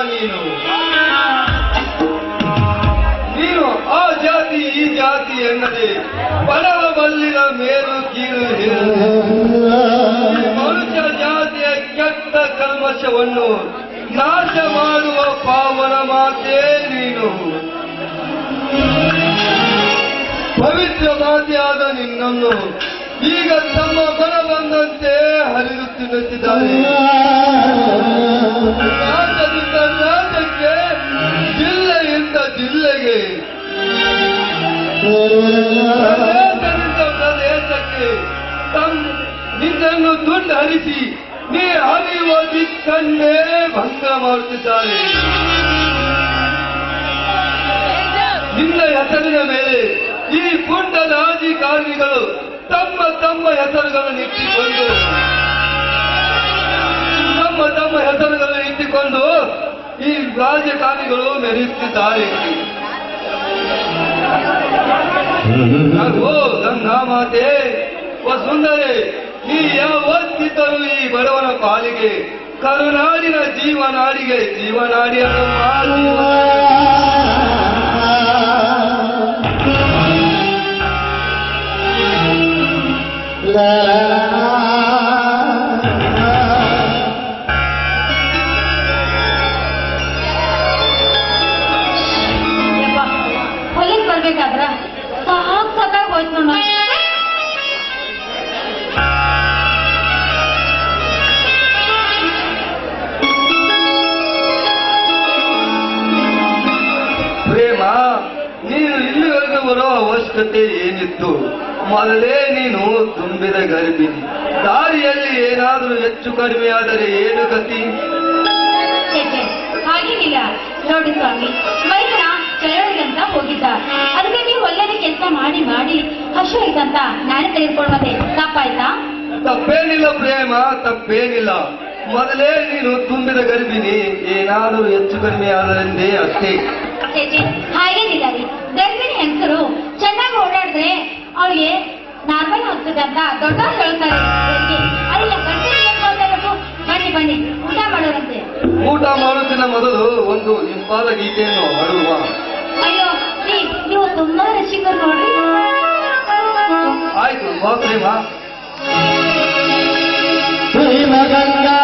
ನೀನು ನೀನು ಆ ಜಾತಿ ಈ ಜಾತಿ ಎನ್ನದೆ ಬಡವ ಬಲ್ಲಿನ ಮೇಲು ಕೀಳು ಮನುಷ್ಯ ಜಾತಿಯ ಕೆಟ್ಟ ಕಲ್ಮಶವನ್ನು ನಾಶ ಮಾಡುವ ಪಾವನ ಮಾತೇ ನೀನು. ಪವಿತ್ರ ಮಾತೆಯಾದ ನಿನ್ನನ್ನು ಈಗ ತಮ್ಮ ಬರ ಬಂದಂತೆ ಹರಿದು ತಿನ್ನುತ್ತಿದ್ದಾರೆ. ರಾಜ್ಯದಿಂದ ರಾಜ್ಯಕ್ಕೆ, ಜಿಲ್ಲೆಯಿಂದ ಜಿಲ್ಲೆಗೆ, ಪ್ರದೇಶದಿಂದ ಪ್ರದೇಶಕ್ಕೆ ನಿನ್ನನ್ನು ದುಡ್ಡು ಹರಿಸಿ ನೀ ಹರಿಯುವ ದಿಕ್ಕನ್ನೇ ಭಂಗ ಮಾಡುತ್ತಿದ್ದಾರೆ. ನಿನ್ನ ಹೆಸರಿನ ಮೇಲೆ ಈ ಪುಂಡ ರಾಜಕಾರಣಿಗಳು ತಮ್ಮ ತಮ್ಮ ಹೆಸರುಗಳನ್ನು ಇಟ್ಟುಕೊಂಡು ಈ ರಾಜಕಾರಣಿಗಳು ಮೆರೆಯುತ್ತಿದ್ದಾರೆ. ಗಂಗಾ ಮಾತೆ ಸುಂದರಿ, ನೀ ಯಾವತ್ತಿದ್ದರೂ ಈ ಬಡವನ ಪಾಲಿಗೆ ಕರುನಾಡಿನ ಜೀವನಾಡಿಗೆ ಜೀವನಾಡಿಯನ್ನು ಮಾಡಿ ಹೊಲಕ್ಕೆ ಬರ್ಬೇಕಾದ್ರ ಸಾಕಾಗಿ ಹೋಯ್ತು ನೋಡ. ಪ್ರೇಮ, ನೀನು ಇಲ್ಲಿವರೆಗೂ ಬರೋ ಅವಶ್ಯಕತೆ ಏನಿತ್ತು? ಮೊದಲೇ ನೀನು ತುಂಬಿದ ಗರ್ಭಿಣಿ. ದಾರಿಯಲ್ಲಿ ಏನಾದರೂ ಹೆಚ್ಚು ಕಡಿಮೆ ಆದರೆ ಏನು ಗತಿ? ಹಾಗೇನಿಲ್ಲ ನೋಡಿ ಸ್ವಾಮಿ, ವೈದ್ಯರ ಚಳವಳಿಗಂತ ಹೋಗಿದ್ದ. ಅದಕ್ಕೆ ನೀವು ಒಳ್ಳೆಯ ಕೆಲಸ ಮಾಡಿ ಮಾಡಿ ಹಸು ಐತಂತ ನಾನೇ ತೆಗೆದುಕೊಂಡು ಬಂದೆ. ತಪ್ಪಾಯ್ತಾ? ತಪ್ಪೇನಿಲ್ಲ ಪ್ರೇಮ, ತಪ್ಪೇನಿಲ್ಲ. ಮೊದಲೇ ನೀನು ತುಂಬಿದ ಗರ್ಭಿಣಿ, ಏನಾದರೂ ಹೆಚ್ಚು ಕಡಿಮೆ ಆದರೆಂದೇ ಅಷ್ಟೇ. ಹಾಗೇನಿಲ್ಲ ರೀ, ಗರ್ಭಿಣಿ ಹೆಂಗಸರು ಚೆನ್ನಾಗಿ ಓಡಾಡಿದ್ರೆ ಅವಳಿಗೆ ನಾರ್ಮಲ್ ಆಗ್ತದೆ ಅಂತ ದೊಡ್ಡವ್ರು ಹೇಳ್ತಾರೆ. ಅಲ್ಲ ಗಂಟೆ ಬನ್ನಿ ಬನ್ನಿ ಊಟ ಮಾಡೋರಂತೆ. ಊಟ ಮಾಡೋದಿನ ಮೊದಲು ಒಂದು ಇಂಪಾದ ಗೀತೆಯನ್ನು ಹಾಡುವ. ಅಯ್ಯೋ ನೀವು ತುಂಬಾ ರಸಿಕರು ನೋಡ್ರಿ. ಆಯ್ತು ಬಾ ಪ್ರೇಮ. ಗಂಗಾ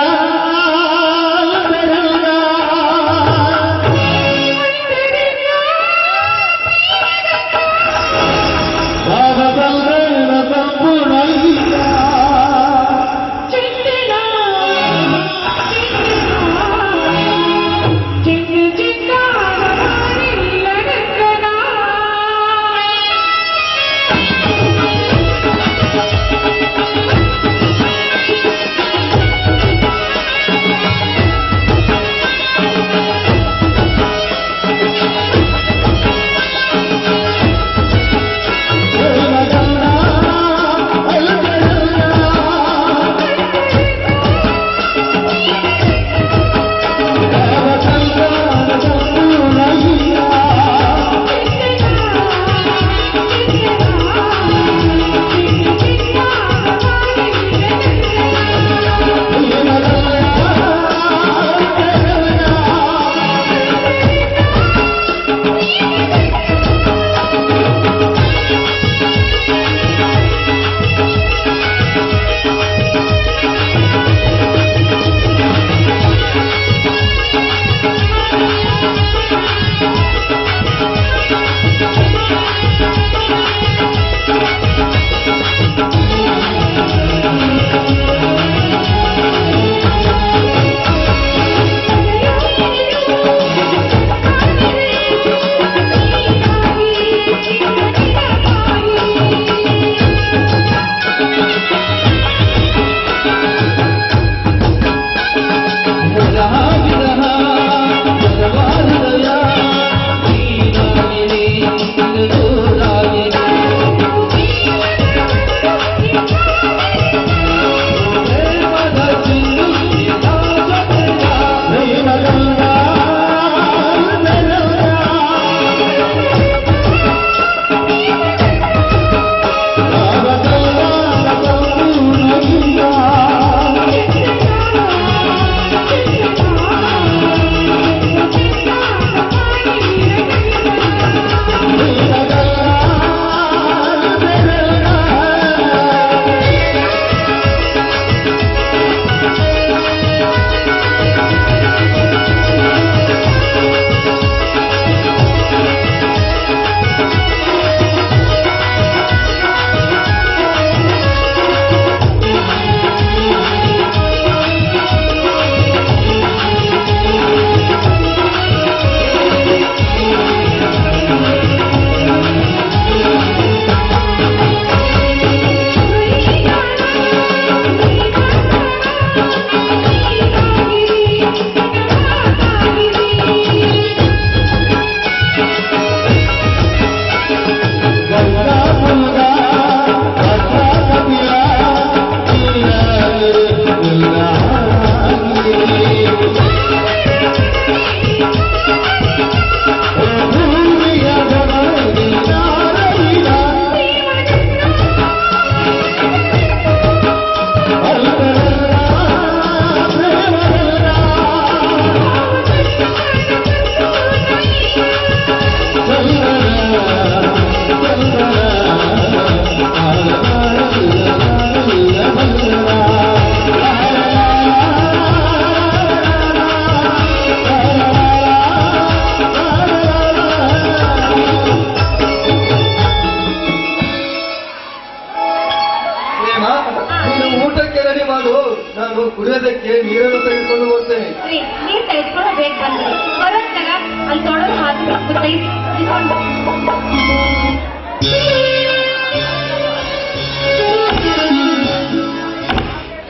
ಕುಡಿಯೋದಕ್ಕೆ ನೀರನ್ನು ತೆಗೆದುಕೊಂಡು ಹೋಗ್ತೇನೆ. ರೀ, ನೀರ್ ತೆಗೆದುಕೊಂಡು ಬೇಗ ಬಂದ್ರಿ. ಬರೋತ್ತಾಗ ಅಲ್ಲಿ ತೊಡಲು ಹಾಕಿ ತೆಗೆದುಕೊಂಡು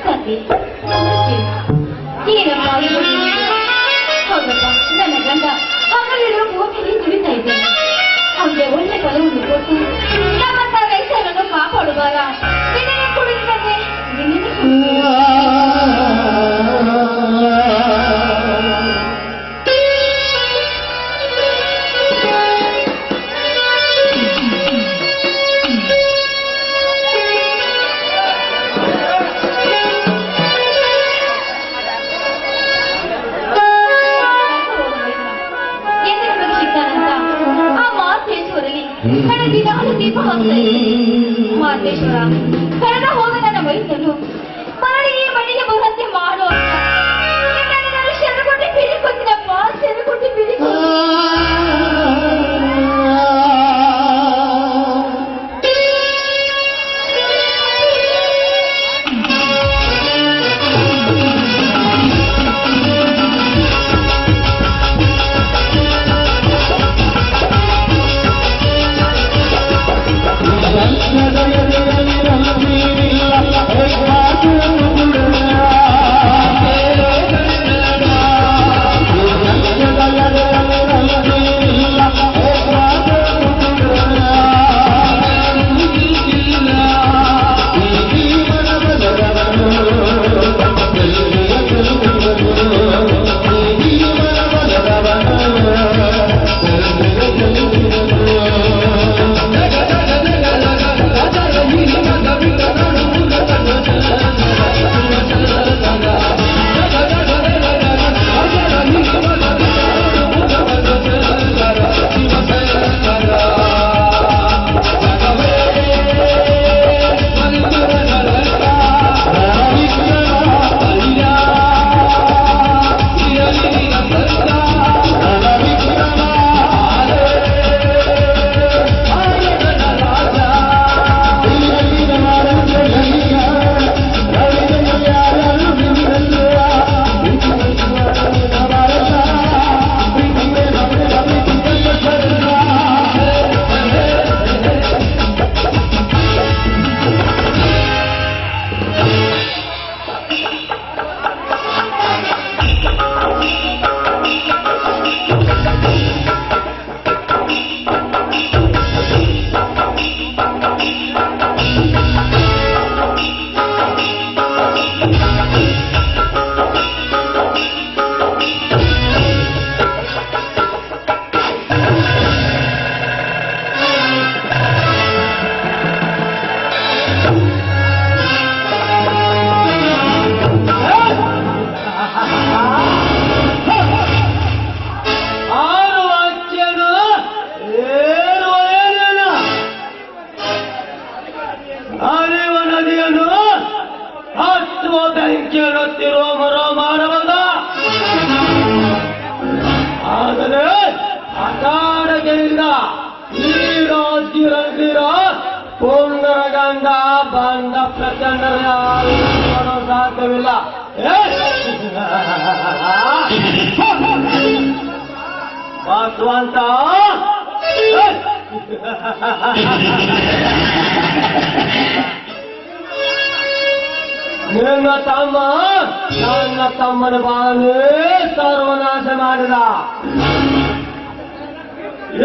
ಸತಿ ಏನಪ್ಪ ಹೌದಪ್ಪ, ನನ್ನ ಗಂಡ ಹಗಲಿರೋ ಭೂಮಿಯಲ್ಲಿ ದುಡಿತಾ ಇದ್ದೇನೆ. ಅವ್ರಿಗೆ ಒಳ್ಳೆ ಫಲವನ್ನು ಕೊಟ್ಟು ನಮ್ಮಂತ ರೈತರನ್ನು ಕಾಪಾಡುವಾಗ ನಿನ್ನೆ ಕುಡಿದಂತೆ ನಿನ್ನೆ ಮಾತೇಶ್ವರ ಕಳೆದ ಹೋದ ನನ್ನ ವಯಸ್ಸನ್ನು ಮರಳಿ ಈ ಮಣ್ಣಿಗೆ ಬರುವಂತೆ ಮಾಡು ಅಂತ ನಾನು ಶರಣಕೊಟ್ಟಿ ಬೀಳಿಕೊಟ್ಟಿನಪ್ಪ, ಶರಣಕೊಟ್ಟಿ ಬೀಳಿಕೊಟ್ಟು. ಪುಂಡರಗಂಡ ಬಂದ ಪ್ರಚಂಡರ ಯಾರು ಸಾಧ್ಯವಿಲ್ಲ. ಭಗವಂತ ನಿನ್ನ ತಮ್ಮ ನನ್ನ ತಮ್ಮನ ಬಾಳನ್ನೇ ಸರ್ವನಾಶ ಮಾಡಿದ.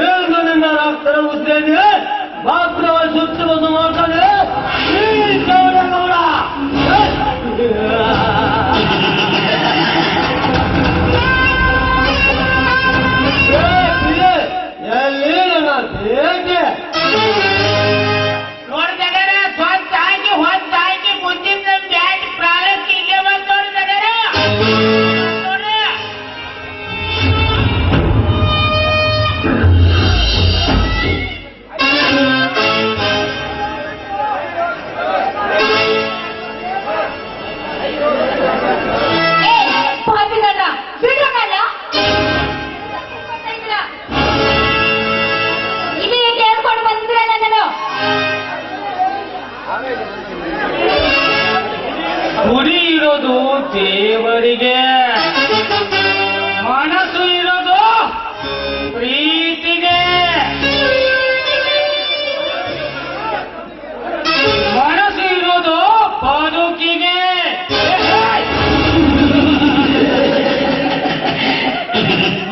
ಏನು ನಿನ್ನ ರಕ್ತರ ಉದ್ದೇನೆ ಮಾತ್ರ ಸುತ್ತುವುದು ಮಾಡ್ತಾನೆ ಈ ಗೌಡ. ಎಲ್ಲಿ ನನ್ನ ಹೇಗೆ ನೋಡಿದಗರ ಸ್ವಂತ ಆಗಿ ಹೊತ್ತಾಗಿ ಮುಂದಿನ ಬ್ಯಾಟ್ ಪ್ರಾರಂಭ ಇಲ್ಲೇ ಬಂದು ನೋಡಿದಗರ ನೋಡ್ರಿ ಇರೋದು ದೇವರಿಗೆ, ಮನಸ್ಸು ಇರೋದು ಪ್ರೀತಿಗೆ, ಮನಸ್ಸು ಇರೋದು ಬದುಕಿಗೆ.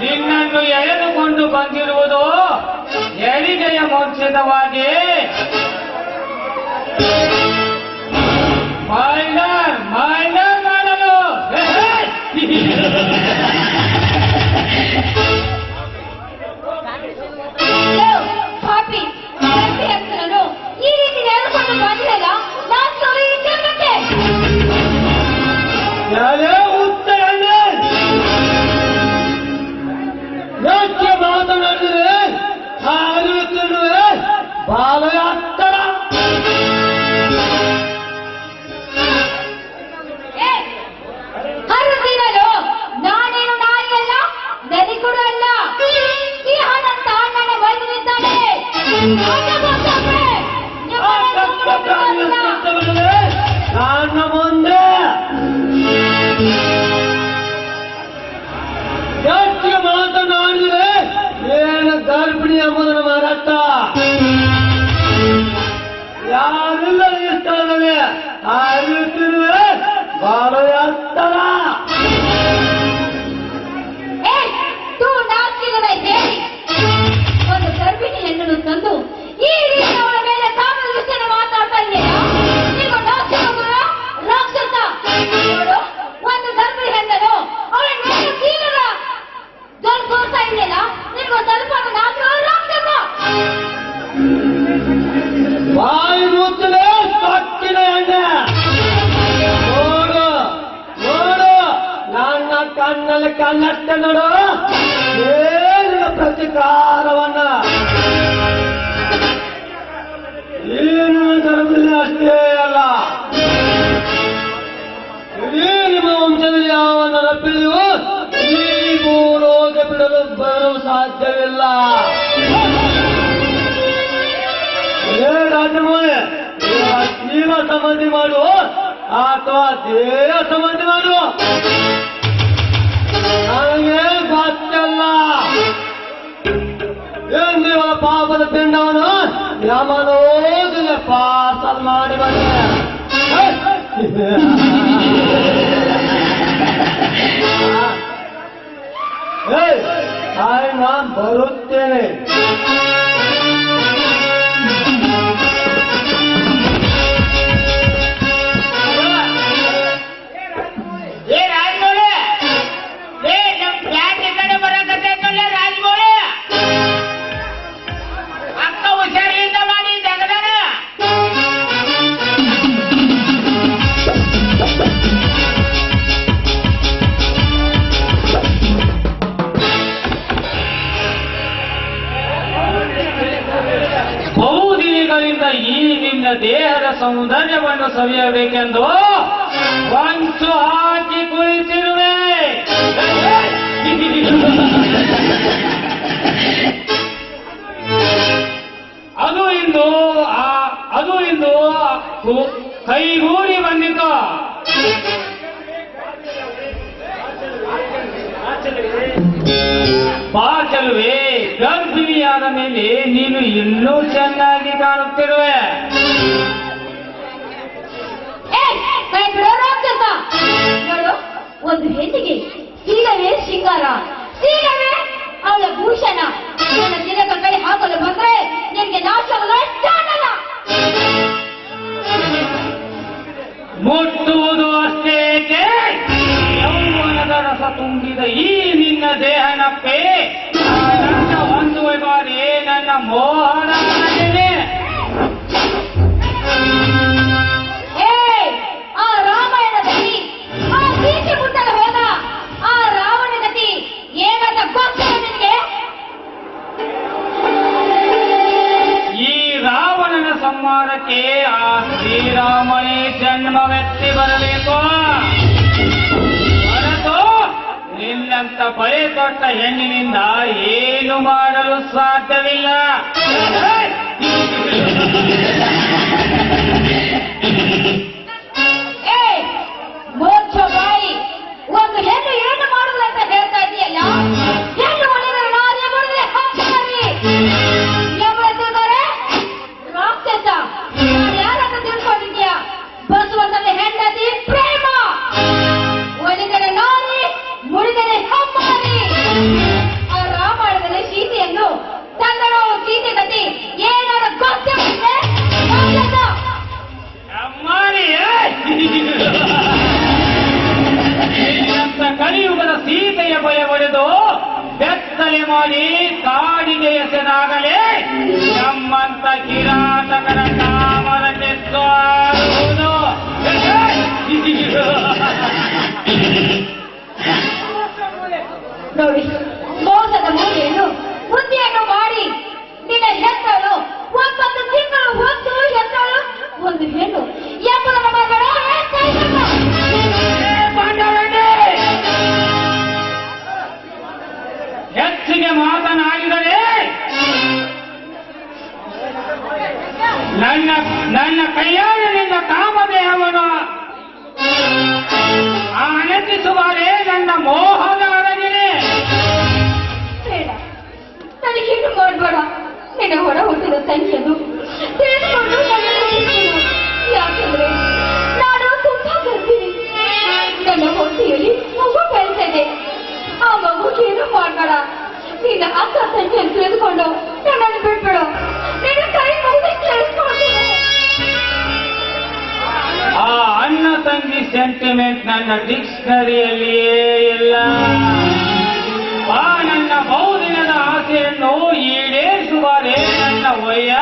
ನಿನ್ನನ್ನು ಎಳೆದುಕೊಂಡು ಬಂದಿರುವುದು ಹೆರಿಗೆಯ ಮುಂಚಿತವಾಗಿ ಮೈನರ್ ಮಾಡಲು. ಪಾಪಿ ಹೆಸರನ್ನು ಈ ರೀತಿ ನೆರೆದುಕೊಂಡು ಬಂದಿರಲ್ಲ, ನಾನು ಸರಿ ಈ ಜನ್ಮಕ್ಕೆ. ಯಾರೇ ಉತ್ತರನೇ ಯೋಚ್ಯ ಮಾತನಾಡಿದರೆ ಆಗುತ್ತಿರುವೆ ಬಾಲಯ ಹತ್ತರ. ಹರಿದಿರಲು ನಾನೇನು ನಾಯಿಯಲ್ಲ, ದಲಿಕುಡು ಅಲ್ಲ. ಈ ಹಣಂತ ಅಣ್ಣನ ಬಂದಿದ್ದಾನೆ. ನನ್ನ ಮುಂದೆ ಯೋಚ್ಯ ಮಾತನಾಡಿದರೆ ಏನು ಗರ್ಭಿಣಿ ಎಂಬುದನ್ನು ಮಾರಾಟ ಯಾರಿಲ್ಲ ಈ ಸ್ಥಳದಲ್ಲಿ ಆಗುತ್ತಿರುವೆ ಬಾಲಯ ಹತ್ತರ. ಒಂದು ಗರ್ಭಿಣಿ ಹೆಣ್ಣನ್ನು ತಂದು ಈ ರೀತಿ ಅವಳ ಮೇಲೆ ಕಾಮದ ವಿಷಯ ಮಾತಾಡ್ತಾ ಇದೆಯಾ? ನೀವು ರಾಕ್ಷಸ. ನೋಡು, ಒಂದು ಗರ್ಭಿಣಿ ಹೆಣ್ಣನು ಅವಳ ಮೇಲೆ ಜೀವನ ಜೋರು ತೋರ್ತಾ ಇದೆಯಲ್ಲ, ನಿಮ್ಗೆ ಸ್ವಲ್ಪ ರಾಕ್ಷಸ. ಬಾಯಿ ಮುಚ್ಚಲೇ ಸೊಕ್ಕಿನ ಎಣ್ಣೆ. ನೋಡು ನೋಡು, ನನ್ನ ಕಣ್ಣಲ್ಲಿ ಕಣ್ಣಷ್ಟೇ ನೋಡು, ಏನಿನ ಪ್ರತಿಕಾರವನ್ನ ಏನು ಗರ್ಭಿಣಿ ಅಷ್ಟೇ ಅಲ್ಲ, ಇಡೀ ನಿಮ್ಮ ವಂಶದಲ್ಲಿ ಯಾವ ನರಪಿದೆಯೋ ಈ ಭೂಲೋಕ ಬಿಡಲು ಬರಲು ಸಾಧ್ಯವಿಲ್ಲ. ರಾಜಮೋಳೆ, ಜೀವ ಸಂಬಂಧಿ ಮಾಡು ಅಥವಾ ದೇಹ ಸಂಬಂಧಿ ಮಾಡು, ನನಗೆ ಗೊತ್ತಲ್ಲ. ಏನ್ ನೀವು ಪಾಪದ ಪಿಂಡವನ್ನು ಯಮನೋದಿಗೆ ಪಾರ್ಸಲ್ ಮಾಡಿ ಬಂದೆ. ನಾನು ಬರುತ್ತೇನೆ. ಈ ನಿನ್ನ ದೇಹದ ಸೌಂದರ್ಯವನ್ನು ಸವಿಯಬೇಕೆಂದು ಹೊಂಚು ಹಾಕಿ ಕುಳಿತಿರುವೆ. ಅದು ಇಂದು ಕೈಗೂಡಿ ಬಂದಿತು. ಬಾ ಚೆಲುವೆ, ಗರ್ಭಿಣಿಯಾದ ಮೇಲೆ ನೀನು ಇನ್ನೂ ಚೆನ್ನಾಗಿ ಕಾಣುತ್ತಿರುವೆ. ನೋಡು, ಒಂದು ಹೆಣ್ಣಿಗೆ ಸೀಲವೇ ಶೃಂಗಾರ, ಸೀಲವೇ ಅವಳ ಭೂಷಣ. ನನ್ನ ತಿಲಕ ಕೈ ಹಾಕಲು ಬಂದ್ರೆ ನಿನ್ಗೆ ನಾಶವಲ್ಲ. ಮುಟ್ಟುವುದು ಅಷ್ಟೇ, ಯೌವನದ ರಸ ತುಂಬಿದ ಈ ನಿನ್ನ ದೇಹನಪ್ಪೆ ನನ್ನ ಹೊಂದುವೆ ಬಾರಿ ನನ್ನ ಮೋಹನ ಮನದಲ್ಲಿ. ಆ ರಾಮಾಯಣದಲ್ಲಿ ಆ ಸೀತೆ ಮುಟ್ಟಲು ಹೋದ ಆ ರಾವಣ ಗತಿ ಏನಂತ ಗೊತ್ತಿಲ್ಲ ನಿನಗೆ? ಈ ರಾವಣನ ಸಂಹಾರಕ್ಕೆ ಆ ಶ್ರೀರಾಮನೇ ಜನ್ಮವೆತ್ತಿ ಬರಬೇಕು. ಹೊರತು ನಿನ್ನಂತ ಬಳೆ ತೊಟ್ಟ ಹೆಣ್ಣಿನಿಂದ ಏನು ಮಾಡಲು ಸಾಧ್ಯವಿಲ್ಲ. ಮೋಸ ಅಂತ ಕಿರಾತಕರ ಕಾಮರ ಕೆತ್ತುವುದು. ನೋಡಿ, ಮೋಸದ ಮೂಲೆಯನ್ನು ಬುದ್ಧಿಯನ್ನು ಮಾಡಿ ನಿನ್ನ ಹೆತ್ತಳು 9 ತಿಂಗಳು ಹೊತ್ತು ಹೆತ್ತಳು ಒಂದು ಹೆಣ್ಣು ಎಂಬುದರ ಮಗಳು ಹೆಚ್ಚಿಗೆ ಮಾತನಾಡಿದರೆ ನನ್ನ ಕೈಯಾರೆ ನಿನ್ನ ಕಾಮದೇಹವನ್ನು ಆನಂದಿಸುವರೇ ನನ್ನ ಮೋಹದ ಅರಗಿರಿ. ಬೇಡ, ನನಗೆ ಏನು ಮಾಡಬೇಡ. ನಿನ್ನ ಹೊರ ಹುಟ್ಟಿದ ತಂಗಿಯನ್ನು ತಿಳಿದುಕೊಂಡು ಯಾಕಂದ್ರೆ ನಾನು ತುಂಬಾ ಗರ್ಭಿಣಿ. ನನ್ನ ಹೊಟ್ಟೆಯಲ್ಲಿ ಮಗು ಬೆಳೆಸಿದೆ. ಆ ಮಗುಗೆ ಏನು ಮಾಡಬೇಡ. ನಿನ್ನ ಅಕ್ಕ ತಂಗಿಯನ್ನು ತಿಳಿದುಕೊಂಡು ನನ್ನನ್ನು ಬಿಟ್ಬಿಡು. ನಿನ್ನ ಕೈ ಮುಗಿದು ಕೇಳಿಸ್ಕೊಳ್ತೀನಿ. ಆ ಅಣ್ಣ ತಂಗಿ ಸೆಂಟಿಮೆಂಟ್ ನನ್ನ ಡಿಕ್ಷನರಿಯಲ್ಲಿಯೇ ಇಲ್ಲ. ಆ ನನ್ನ ಬಹುದಿನದ ಆಸೆಯನ್ನು ಈಡೇರಿಸುವರೇ ನನ್ನ ವಯ್ಯ